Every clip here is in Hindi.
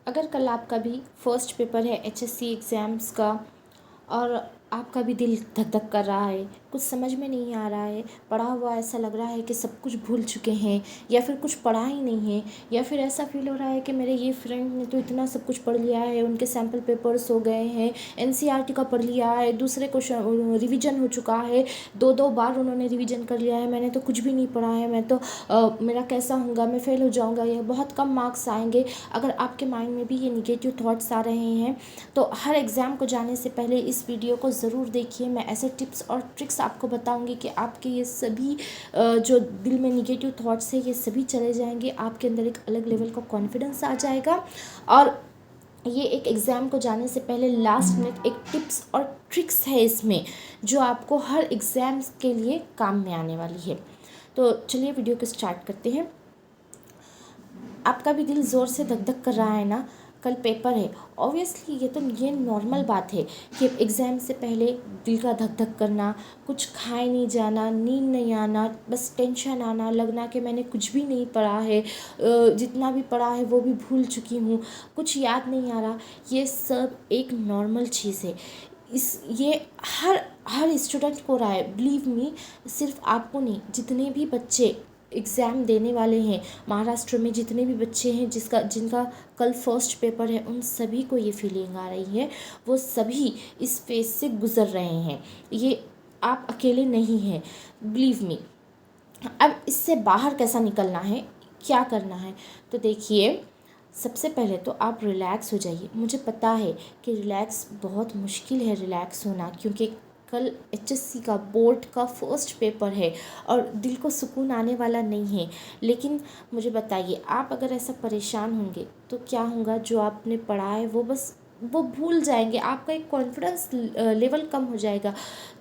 अगर कल आपका भी फर्स्ट पेपर है एचएससी एग्ज़ाम्स का और आपका भी दिल धक धक कर रहा है, कुछ समझ में नहीं आ रहा है, पढ़ा हुआ ऐसा लग रहा है कि सब कुछ भूल चुके हैं या फिर कुछ पढ़ा ही नहीं है, या फिर ऐसा फील हो रहा है कि मेरे ये फ्रेंड ने तो इतना सब कुछ पढ़ लिया है, उनके सैम्पल पेपर्स हो गए हैं, एनसीईआरटी का पढ़ लिया है, दूसरे क्वेश्चन रिवीजन हो चुका है, दो बार उन्होंने रिवीजन कर लिया है, मैंने तो कुछ भी नहीं पढ़ा है, मैं तो मेरा कैसा होगा, मैं फ़ेल हो जाऊँगा या बहुत कम मार्क्स आएंगे। अगर आपके माइंड में भी ये निगेटिव थॉट्स आ रहे हैं तो हर एग्ज़ाम को जाने से पहले इस वीडियो को ज़रूर देखिए। मैं ऐसे टिप्स और ट्रिक्स आपको बताऊंगी कि आपके ये सभी जो दिल में निगेटिव थॉट्स है ये सभी चले जाएंगे, आपके अंदर एक अलग लेवल का कॉन्फिडेंस आ जाएगा। और ये एक एग्ज़ाम को जाने से पहले लास्ट मिनट एक टिप्स और ट्रिक्स है इसमें जो आपको हर एग्ज़ाम के लिए काम में आने वाली है। तो चलिए वीडियो को स्टार्ट करते हैं। आपका भी दिल ज़ोर से धक धक कर रहा है ना, कल पेपर है। ऑब्वियसली ये नॉर्मल बात है कि एग्ज़ाम से पहले दिल का धक धक करना, कुछ खाए नहीं जाना, नींद नहीं आना, बस टेंशन आना, लगना कि मैंने कुछ भी नहीं पढ़ा है, जितना भी पढ़ा है वो भी भूल चुकी हूँ, कुछ याद नहीं आ रहा। ये सब एक नॉर्मल चीज़ है। ये हर स्टूडेंट को रहा है, बिलीव मी। सिर्फ आपको नहीं, जितने भी बच्चे एग्ज़ाम देने वाले हैं महाराष्ट्र में, जितने भी बच्चे हैं जिनका कल फर्स्ट पेपर है, उन सभी को ये फीलिंग आ रही है। वो सभी इस फेज से गुज़र रहे हैं, ये आप अकेले नहीं हैं, बिलीव मी। अब इससे बाहर कैसा निकलना है, क्या करना है, तो देखिए सबसे पहले तो आप रिलैक्स हो जाइए। मुझे पता है कि रिलैक्स बहुत मुश्किल है रिलैक्स होना, क्योंकि कल एचएससी का बोर्ड का फर्स्ट पेपर है और दिल को सुकून आने वाला नहीं है। लेकिन मुझे बताइए, आप अगर ऐसा परेशान होंगे तो क्या होगा, जो आपने पढ़ा है वो भूल जाएंगे, आपका एक कॉन्फिडेंस लेवल कम हो जाएगा।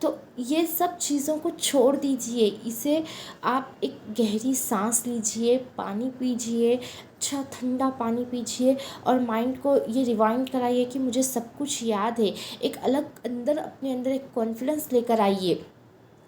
तो ये सब चीज़ों को छोड़ दीजिए, इसे आप एक गहरी सांस लीजिए, पानी पीजिए, अच्छा ठंडा पानी पीजिए और माइंड को ये रिवाइंड कराइए कि मुझे सब कुछ याद है। एक अलग अपने अंदर एक कॉन्फिडेंस लेकर आइए,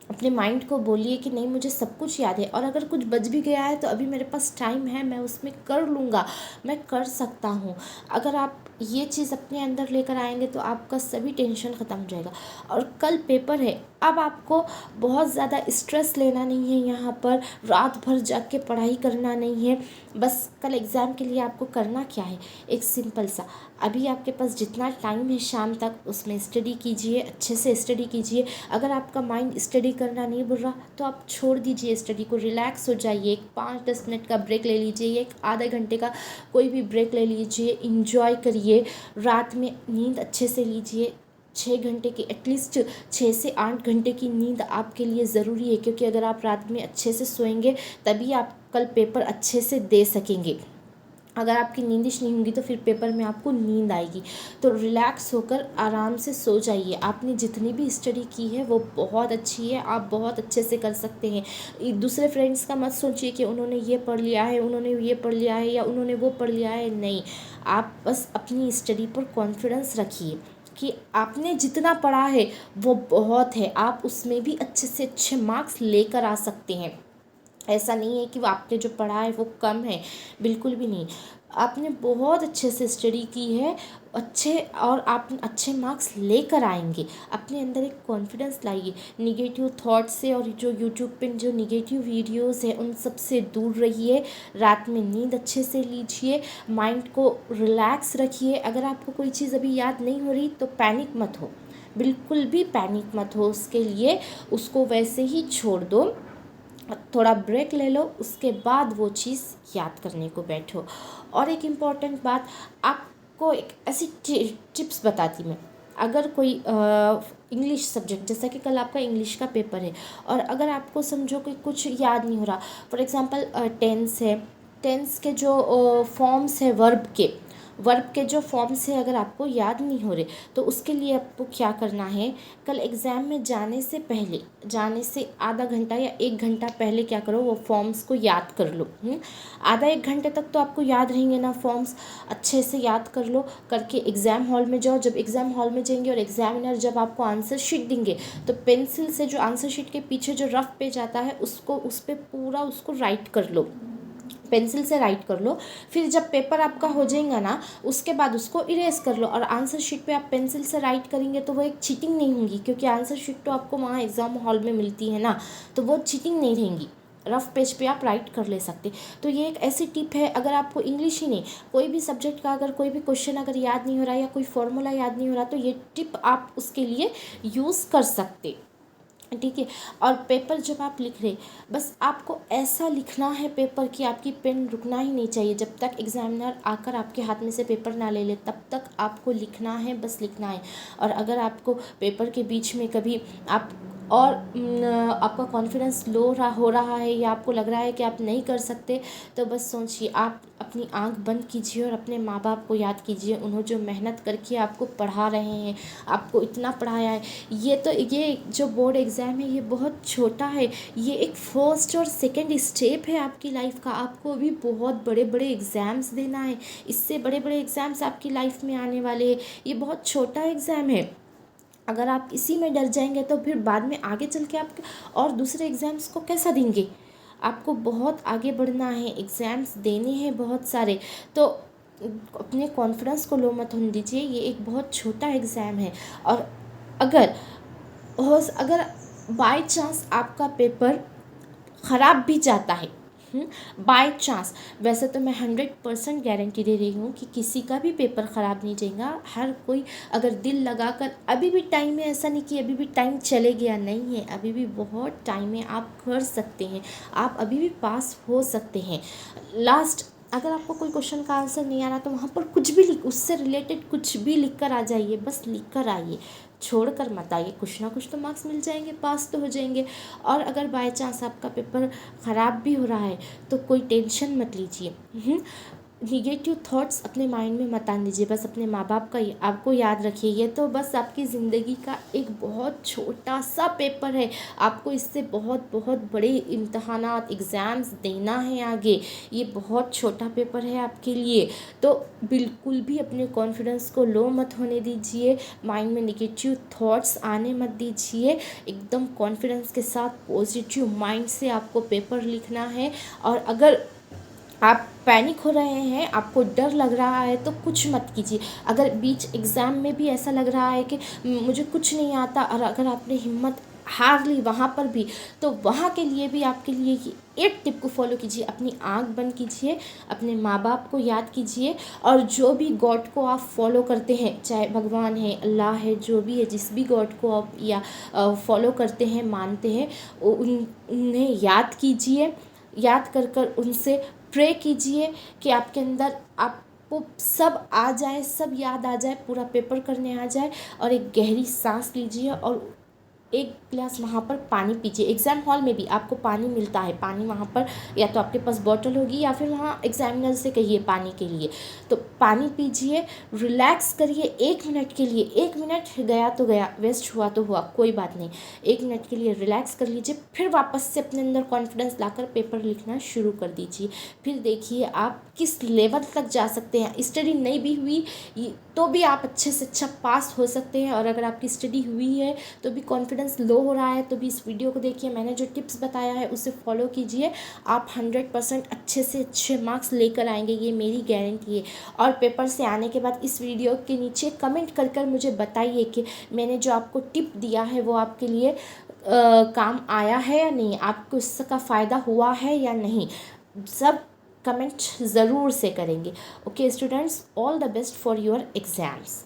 अपने माइंड को बोलिए कि नहीं, मुझे सब कुछ याद है और अगर कुछ बच भी गया है तो अभी मेरे पास टाइम है, मैं उसमें कर लूँगा, मैं कर सकता हूँ। अगर आप ये चीज़ अपने अंदर लेकर आएंगे तो आपका सभी टेंशन ख़त्म हो जाएगा। और कल पेपर है, अब आपको बहुत ज़्यादा स्ट्रेस लेना नहीं है, यहाँ पर रात भर जाग के पढ़ाई करना नहीं है। बस कल एग्ज़ाम के लिए आपको करना क्या है, एक सिंपल सा, अभी आपके पास जितना टाइम है शाम तक उसमें स्टडी कीजिए, अच्छे से स्टडी कीजिए। अगर आपका माइंड स्टडी करना नहीं बोल रहा तो आप छोड़ दीजिए स्टडी को, रिलैक्स हो जाइए, एक 5-10 मिनट का ब्रेक ले लीजिए, एक आधे घंटे का कोई भी ब्रेक ले लीजिए, इंजॉय करिए। रात में नींद अच्छे से लीजिए, 6 घंटे की, एटलीस्ट 6 से 8 घंटे की नींद आपके लिए ज़रूरी है, क्योंकि अगर आप रात में अच्छे से सोएंगे तभी आप कल पेपर अच्छे से दे सकेंगे। अगर आपकी नींदिश नहीं होगी तो फिर पेपर में आपको नींद आएगी। तो रिलैक्स होकर आराम से सो जाइए। आपने जितनी भी स्टडी की है वो बहुत अच्छी है, आप बहुत अच्छे से कर सकते हैं। दूसरे फ्रेंड्स का मत सोचिए कि उन्होंने ये पढ़ लिया है, उन्होंने ये पढ़ लिया है या उन्होंने वो पढ़ लिया है, नहीं। आप बस अपनी स्टडी पर कॉन्फिडेंस रखिए कि आपने जितना पढ़ा है वो बहुत है, आप उसमें भी अच्छे से अच्छे मार्क्स लेकर आ सकते हैं। ऐसा नहीं है कि वो आपने जो पढ़ा है वो कम है, बिल्कुल भी नहीं। आपने बहुत अच्छे से स्टडी की है, और आप अच्छे मार्क्स लेकर आएंगे। अपने अंदर एक कॉन्फिडेंस लाइए, निगेटिव थॉट्स से और जो यूट्यूब पे जो निगेटिव वीडियोस है उन सब से दूर रहिए। रात में नींद अच्छे से लीजिए, माइंड को रिलैक्स रखिए। अगर आपको कोई चीज़ अभी याद नहीं हो रही तो पैनिक मत हो, बिल्कुल भी पैनिक मत हो उसके लिए, उसको वैसे ही छोड़ दो, थोड़ा ब्रेक ले लो, उसके बाद वो चीज़ याद करने को बैठो। और एक इम्पॉर्टेंट बात, आपको एक ऐसी टिप्स बताती मैं। अगर कोई इंग्लिश सब्जेक्ट, जैसा कि कल आपका इंग्लिश का पेपर है और अगर आपको समझो कि कुछ याद नहीं हो रहा, फॉर एग्ज़ाम्पल टेंस है, टेंस के जो फॉर्म्स है, वर्ब के जो फॉर्म्स है, अगर आपको याद नहीं हो रहे तो उसके लिए आपको क्या करना है, कल एग्ज़ाम में जाने से आधा घंटा या 1 घंटा पहले क्या करो, वो फॉर्म्स को याद कर लो। आधा 1 घंटे तक तो आपको याद रहेंगे ना फॉर्म्स, अच्छे से याद कर लो। करके एग्ज़ाम हॉल में जाओ, जब एग्ज़ाम हॉल में जाएंगे और एग्ज़ामिनर जब आपको आंसर शीट देंगे तो पेंसिल से जो आंसर शीट के पीछे जो रफ पेज आता है उसको उस पर पूरा उसको राइट कर लो। पेंसिल से राइट कर लो। फिर जब पेपर आपका हो जाएगा ना, उसके बाद उसको इरेज कर लो। और आंसर शीट पे आप पेंसिल से राइट करेंगे तो वो एक चीटिंग नहीं होगी, क्योंकि आंसर शीट तो आपको वहाँ एग्ज़ाम हॉल में मिलती है ना, तो वो चीटिंग नहीं रहेंगी। रफ पेज पे आप राइट कर ले सकते। तो ये एक ऐसी टिप है, अगर आपको इंग्लिश ही नहीं, कोई भी सब्जेक्ट का अगर कोई भी क्वेश्चन अगर याद नहीं हो रहा या कोई फॉर्मूला याद नहीं हो रहा, तो ये टिप आप उसके लिए यूज़ कर सकते। ठीक है। और पेपर जब आप लिख रहे, बस आपको ऐसा लिखना है पेपर कि आपकी पेन रुकना ही नहीं चाहिए। जब तक एग्जामिनर आकर आपके हाथ में से पेपर ना ले ले, तब तक आपको लिखना है, बस लिखना है। और अगर आपको पेपर के बीच में कभी आप और आपका कॉन्फिडेंस लो हो रहा है, या आपको लग रहा है कि आप नहीं कर सकते, तो बस सोचिए, आप अपनी आंख बंद कीजिए और अपने माँ बाप को याद कीजिए। उन्होंने जो मेहनत करके आपको पढ़ा रहे हैं, आपको इतना पढ़ाया है। ये जो बोर्ड एग्ज़ाम है, ये बहुत छोटा है। ये एक फर्स्ट और सेकंड स्टेप है आपकी लाइफ का। आपको अभी बहुत बड़े बड़े एग्ज़ाम्स देना है। इससे बड़े बड़े एग्ज़ाम्स आपकी लाइफ में आने वाले हैं। ये बहुत छोटा एग्ज़ाम है। अगर आप इसी में डर जाएंगे तो फिर बाद में आगे चल के आप और दूसरे एग्ज़ाम्स को कैसा देंगे। आपको बहुत आगे बढ़ना है, एग्ज़ाम्स देने हैं बहुत सारे। तो अपने कॉन्फिडेंस को लो मत होने दीजिए। ये एक बहुत छोटा एग्ज़ाम है। और अगर अगर बाय चांस आपका पेपर ख़राब भी जाता है, बाय चांस, वैसे तो मैं 100% गारंटी दे रही हूँ कि किसी का भी पेपर ख़राब नहीं जाएगा। हर कोई अगर दिल लगाकर, अभी भी टाइम है, ऐसा नहीं कि अभी भी टाइम चले गया, नहीं है, अभी भी बहुत टाइम है, आप कर सकते हैं, आप अभी भी पास हो सकते हैं। लास्ट, अगर आपको कोई क्वेश्चन का आंसर नहीं आ रहा, तो वहाँ पर कुछ भी लिख, उससे रिलेटेड कुछ भी लिख कर आ जाइए, बस लिख कर आइए, छोड़ कर मत आइए। कुछ ना कुछ तो मार्क्स मिल जाएंगे, पास तो हो जाएंगे। और अगर बाय चांस आपका पेपर ख़राब भी हो रहा है, तो कोई टेंशन मत लीजिए। निगेटिव थॉट्स अपने माइंड में मत आने दीजिए। बस अपने माँ बाप का आपको याद रखिए। ये तो बस आपकी ज़िंदगी का एक बहुत छोटा सा पेपर है। आपको इससे बहुत बहुत बड़े इम्तहानात, एग्ज़ाम्स देना है आगे। ये बहुत छोटा पेपर है आपके लिए। तो बिल्कुल भी अपने कॉन्फिडेंस को लो मत होने दीजिए, माइंड में निगेटिव थॉट्स आने मत दीजिए। एकदम कॉन्फिडेंस के साथ पॉजिटिव माइंड से आपको पेपर लिखना है। और अगर आप पैनिक हो रहे हैं, आपको डर लग रहा है, तो कुछ मत कीजिए। अगर बीच एग्ज़ाम में भी ऐसा लग रहा है कि मुझे कुछ नहीं आता, और अगर आपने हिम्मत हार ली वहाँ पर भी, तो वहाँ के लिए भी आपके लिए एक टिप को फॉलो कीजिए। अपनी आंख बंद कीजिए, अपने माँ बाप को याद कीजिए, और जो भी गॉड को आप फॉलो करते हैं, चाहे भगवान है, अल्लाह है, जो भी है, जिस भी गॉड को आप या फॉलो करते हैं, मानते हैं, उन्हें याद कीजिए। याद कर कर उनसे प्रे कीजिए कि आपके अंदर आपको सब आ जाए, सब याद आ जाए, पूरा पेपर करने आ जाए। और एक गहरी सांस लीजिए और एक गिलास वहाँ पर पानी पीजिए। एग्ज़ाम हॉल में भी आपको पानी मिलता है, पानी वहाँ पर या तो आपके पास बॉटल होगी, या फिर वहाँ एग्जामिनर से कहिए पानी के लिए। तो पानी पीजिए, रिलैक्स करिए 1 मिनट के लिए। 1 मिनट गया तो गया, वेस्ट हुआ तो हुआ, कोई बात नहीं। 1 मिनट के लिए रिलैक्स कर लीजिए, फिर वापस से अपने अंदर कॉन्फिडेंस लाकर पेपर लिखना शुरू कर दीजिए। फिर देखिए आप किस लेवल तक जा सकते हैं। स्टडी नहीं भी हुई तो भी आप अच्छे से अच्छा पास हो सकते हैं। और अगर आपकी स्टडी हुई है तो भी कॉन्फिडेंस लो हो रहा है, तो भी इस वीडियो को देखिए, मैंने जो टिप्स बताया है उसे फॉलो कीजिए। आप 100% अच्छे से अच्छे मार्क्स लेकर आएंगे, ये मेरी गारंटी है। और पेपर से आने के बाद इस वीडियो के नीचे कमेंट कर कर मुझे बताइए कि मैंने जो आपको टिप दिया है वो आपके लिए काम आया है या नहीं, आपको इसका फ़ायदा हुआ है या नहीं। सब कमेंट ज़रूर से करेंगे। Okay students, all the best for your exams.